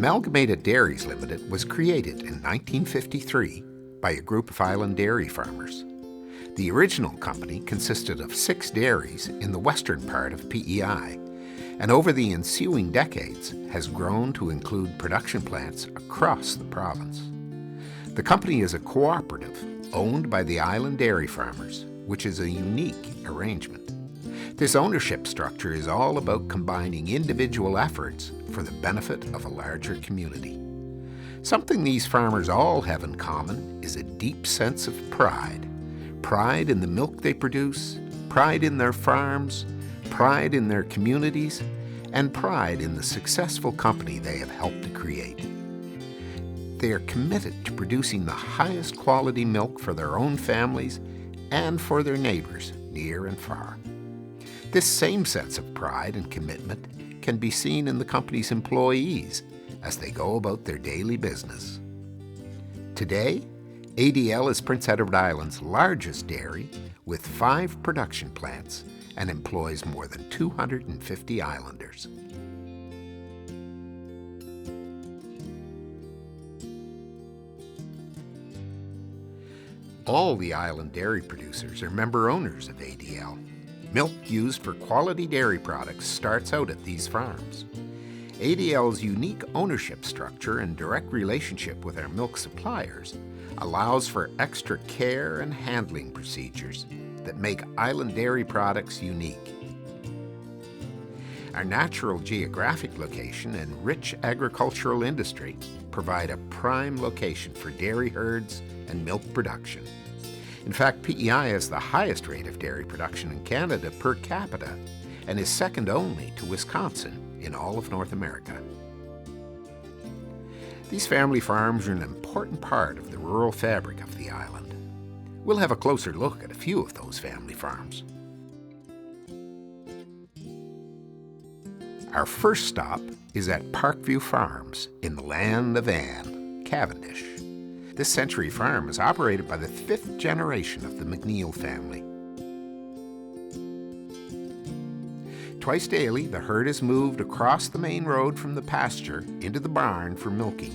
Amalgamated Dairies Limited was created in 1953 by a group of island dairy farmers. The original company consisted of 6 dairies in the western part of PEI, and over the ensuing decades has grown to include production plants across the province. The company is a cooperative owned by the island dairy farmers, which is a unique arrangement. This ownership structure is all about combining individual efforts for the benefit of a larger community. Something these farmers all have in common is a deep sense of pride. Pride in the milk they produce, pride in their farms, pride in their communities, and pride in the successful company they have helped to create. They are committed to producing the highest quality milk for their own families and for their neighbors near and far. This same sense of pride and commitment can be seen in the company's employees as they go about their daily business. Today, ADL is Prince Edward Island's largest dairy with 5 production plants and employs more than 250 islanders. All the island dairy producers are member owners of ADL. Milk used for quality dairy products starts out at these farms. ADL's unique ownership structure and direct relationship with our milk suppliers allows for extra care and handling procedures that make island dairy products unique. Our natural geographic location and rich agricultural industry provide a prime location for dairy herds and milk production. In fact, PEI has the highest rate of dairy production in Canada per capita and is second only to Wisconsin in all of North America. These family farms are an important part of the rural fabric of the island. We'll have a closer look at a few of those family farms. Our first stop is at Parkview Farms in the land of Anne, Cavendish. This century farm is operated by the 5th generation of the McNeil family. Twice daily, the herd is moved across the main road from the pasture into the barn for milking.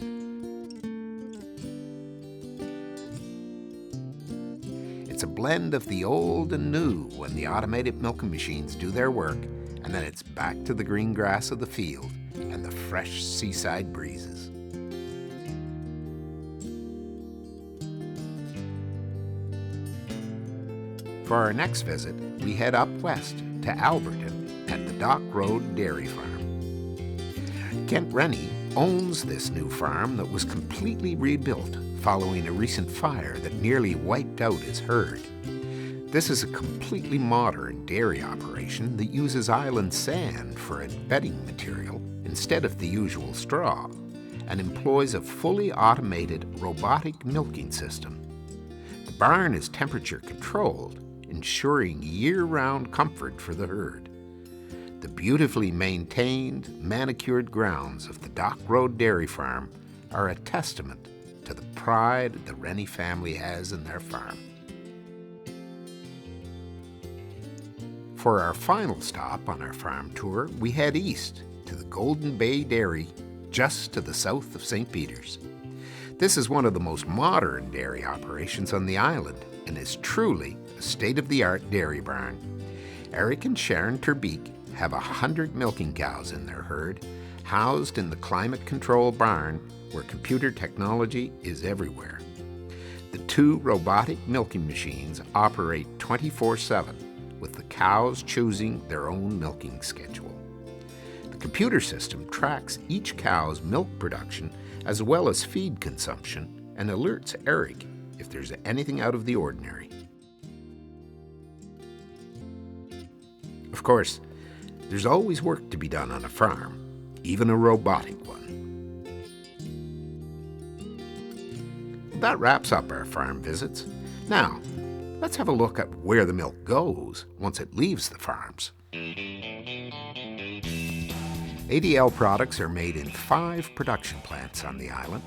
It's a blend of the old and new when the automated milking machines do their work, and then it's back to the green grass of the field and the fresh seaside breezes. For our next visit, we head up west to Alberton at the Dock Road Dairy Farm. Kent Rennie owns this new farm that was completely rebuilt following a recent fire that nearly wiped out his herd. This is a completely modern dairy operation that uses island sand for a bedding material instead of the usual straw, and employs a fully automated robotic milking system. The barn is temperature controlled, ensuring year-round comfort for the herd. The beautifully maintained, manicured grounds of the Dock Road Dairy Farm are a testament to the pride the Rennie family has in their farm. For our final stop on our farm tour, we head east to the Golden Bay Dairy, just to the south of St. Peter's. This is one of the most modern dairy operations on the island and is truly a state-of-the-art dairy barn. Eric and Sharon Terbeek have 100 milking cows in their herd, housed in the climate-controlled barn where computer technology is everywhere. The 2 robotic milking machines operate 24/7, with the cows choosing their own milking schedule. The computer system tracks each cow's milk production as well as feed consumption and alerts Eric if there's anything out of the ordinary. Of course, there's always work to be done on a farm, even a robotic one. That wraps up our farm visits. Now, let's have a look at where the milk goes once it leaves the farms. ADL products are made in 5 production plants on the island: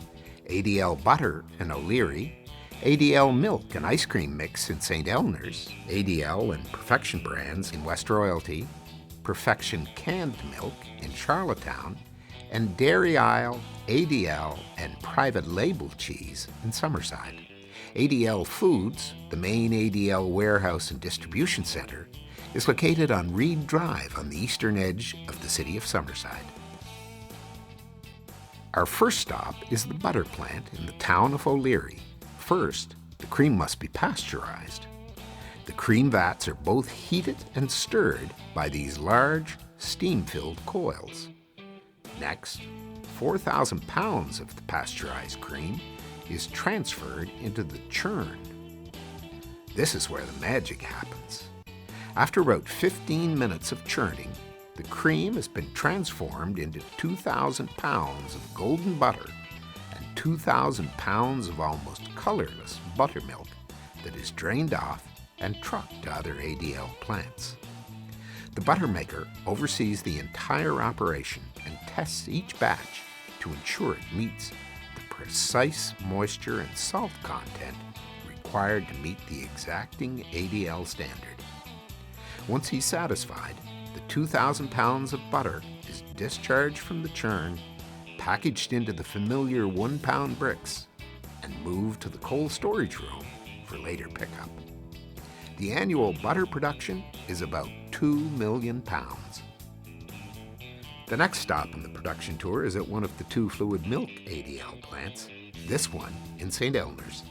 ADL Butter in O'Leary, ADL Milk and Ice Cream Mix in St. Elners, ADL and Perfection brands in West Royalty, Perfection Canned Milk in Charlottetown, and Dairy Isle, ADL, and private label cheese in Summerside. ADL Foods, the main ADL warehouse and distribution center, is located on Reed Drive on the eastern edge of the city of Summerside. Our first stop is the butter plant in the town of O'Leary. First, the cream must be pasteurized. The cream vats are both heated and stirred by these large, steam-filled coils. Next, 4,000 pounds of the pasteurized cream is transferred into the churn. This is where the magic happens. After about 15 minutes of churning, the cream has been transformed into 2,000 pounds of golden butter and 2,000 pounds of almost colorless buttermilk that is drained off and trucked to other ADL plants. The butter maker oversees the entire operation and tests each batch to ensure it meets the precise moisture and salt content required to meet the exacting ADL standard. Once he's satisfied, the 2,000 pounds of butter is discharged from the churn, packaged into the familiar 1-pound bricks, and moved to the cold storage room for later pickup. The annual butter production is about 2 million pounds. The next stop on the production tour is at one of the 2 fluid milk ADL plants, this one in St. Elners.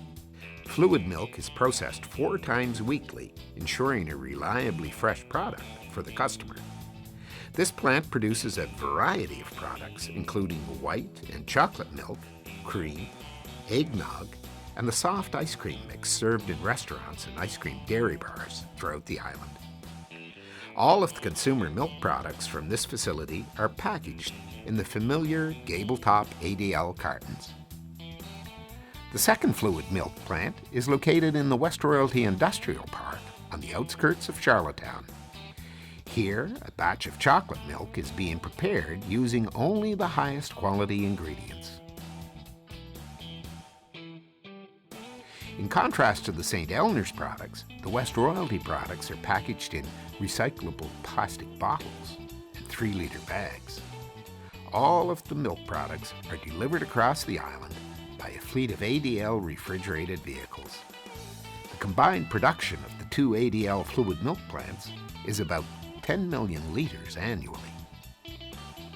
Fluid milk is processed 4 times weekly, ensuring a reliably fresh product for the customer. This plant produces a variety of products, including white and chocolate milk, cream, eggnog, and the soft ice cream mix served in restaurants and ice cream dairy bars throughout the island. All of the consumer milk products from this facility are packaged in the familiar gable-top ADL cartons. The second fluid milk plant is located in the West Royalty Industrial Park on the outskirts of Charlottetown. Here, a batch of chocolate milk is being prepared using only the highest quality ingredients. In contrast to the St. Elners products, the West Royalty products are packaged in recyclable plastic bottles and 3-liter bags. All of the milk products are delivered across the island by a fleet of ADL refrigerated vehicles. The combined production of the 2 ADL fluid milk plants is about 10 million liters annually.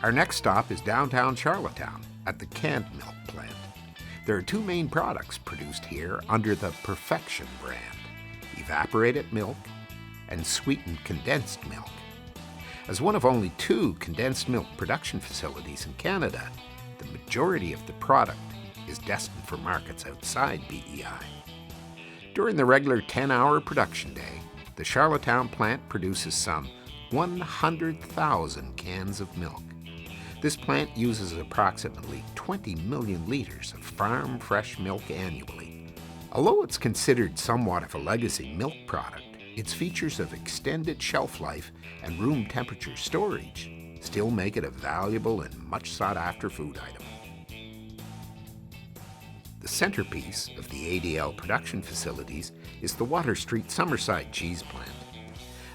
Our next stop is downtown Charlottetown at the canned milk plant. There are 2 main products produced here under the Perfection brand: evaporated milk and sweetened condensed milk. As one of only 2 condensed milk production facilities in Canada, the majority of the product is destined for markets outside BEI. During the regular 10-hour production day, the Charlottetown plant produces some 100,000 cans of milk. This plant uses approximately 20 million liters of farm fresh milk annually. Although it's considered somewhat of a legacy milk product, its features of extended shelf life and room temperature storage still make it a valuable and much sought after food item. The centerpiece of the ADL production facilities is the Water Street Summerside cheese plant.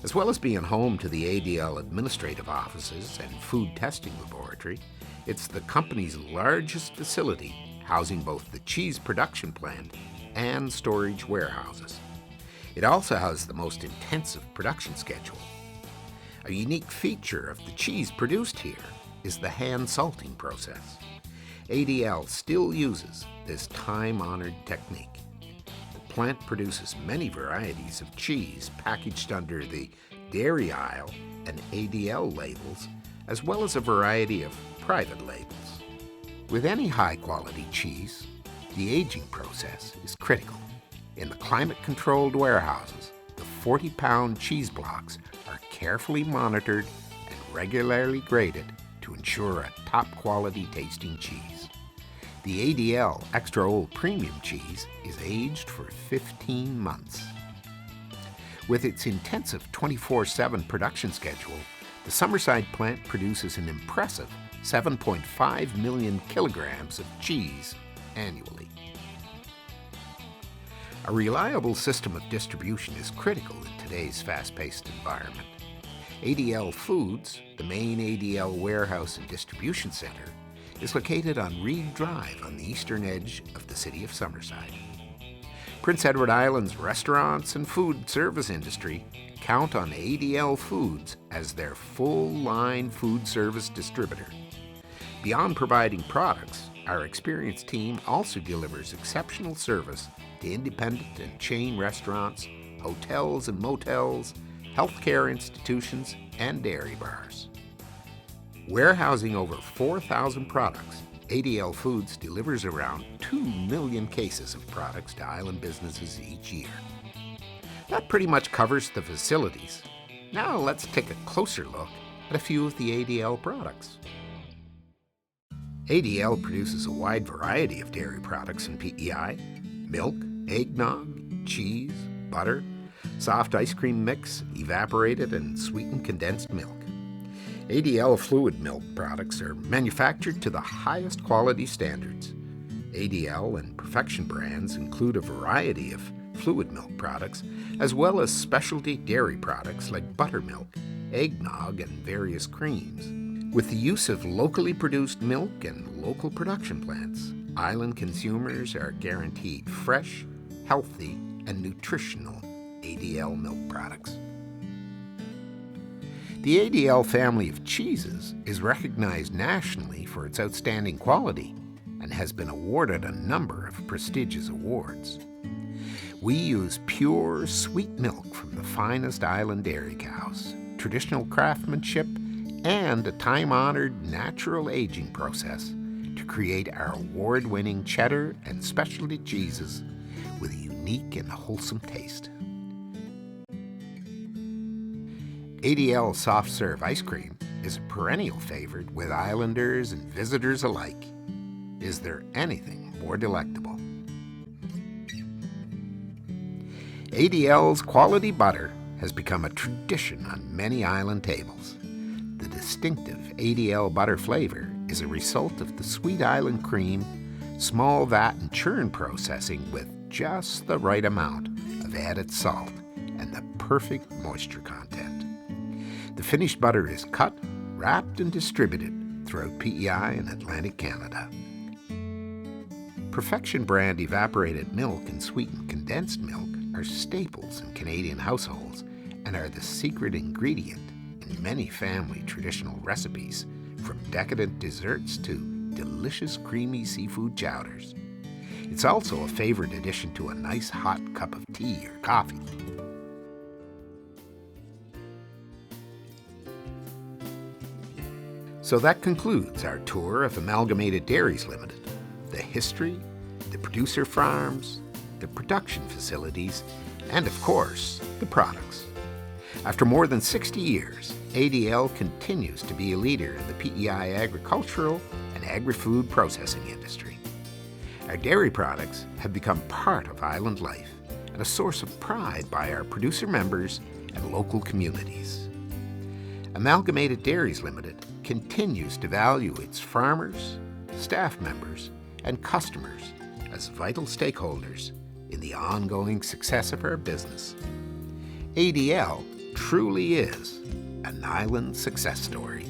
As well as being home to the ADL administrative offices and food testing laboratory, it's the company's largest facility, housing both the cheese production plant and storage warehouses. It also has the most intensive production schedule. A unique feature of the cheese produced here is the hand salting process. ADL still uses this time-honored technique. The plant produces many varieties of cheese packaged under the Dairy Isle and ADL labels, as well as a variety of private labels. With any high-quality cheese, the aging process is critical. In the climate-controlled warehouses, the 40-pound cheese blocks are carefully monitored and regularly graded to ensure a top-quality tasting cheese. The ADL Extra Old Premium cheese is aged for 15 months. With its intensive 24/7 production schedule, the Summerside plant produces an impressive 7.5 million kilograms of cheese annually. A reliable system of distribution is critical in today's fast-paced environment. ADL Foods, the main ADL warehouse and distribution center, is located on Reed Drive on the eastern edge of the city of Summerside. Prince Edward Island's restaurants and food service industry count on ADL Foods as their full-line food service distributor. Beyond providing products, our experienced team also delivers exceptional service to independent and chain restaurants, hotels and motels, healthcare institutions, and dairy bars. Warehousing over 4,000 products, ADL Foods delivers around 2 million cases of products to island businesses each year. That pretty much covers the facilities. Now let's take a closer look at a few of the ADL products. ADL produces a wide variety of dairy products in PEI: milk, eggnog, cheese, butter, soft ice cream mix, evaporated and sweetened condensed milk. ADL fluid milk products are manufactured to the highest quality standards. ADL and Perfection brands include a variety of fluid milk products, as well as specialty dairy products like buttermilk, eggnog, and various creams. With the use of locally produced milk and local production plants, island consumers are guaranteed fresh, healthy, and nutritional ADL milk products. The ADL family of cheeses is recognized nationally for its outstanding quality and has been awarded a number of prestigious awards. We use pure, sweet milk from the finest island dairy cows, traditional craftsmanship, and a time-honored natural aging process to create our award-winning cheddar and specialty cheeses with a unique and wholesome taste. ADL soft serve ice cream is a perennial favorite with islanders and visitors alike. Is there anything more delectable? ADL's quality butter has become a tradition on many island tables. The distinctive ADL butter flavor is a result of the sweet island cream, small vat and churn processing with just the right amount of added salt and the perfect moisture content. The finished butter is cut, wrapped, and distributed throughout PEI and Atlantic Canada. Perfection brand evaporated milk and sweetened condensed milk are staples in Canadian households and are the secret ingredient in many family traditional recipes, from decadent desserts to delicious creamy seafood chowders. It's also a favorite addition to a nice hot cup of tea or coffee. So that concludes our tour of Amalgamated Dairies Limited, the history, the producer farms, the production facilities, and of course, the products. After more than 60 years, ADL continues to be a leader in the PEI agricultural and agri-food processing industry. Our dairy products have become part of island life and a source of pride by our producer members and local communities. Amalgamated Dairies Limited continues to value its farmers, staff members, and customers as vital stakeholders in the ongoing success of our business. ADL truly is an island success story.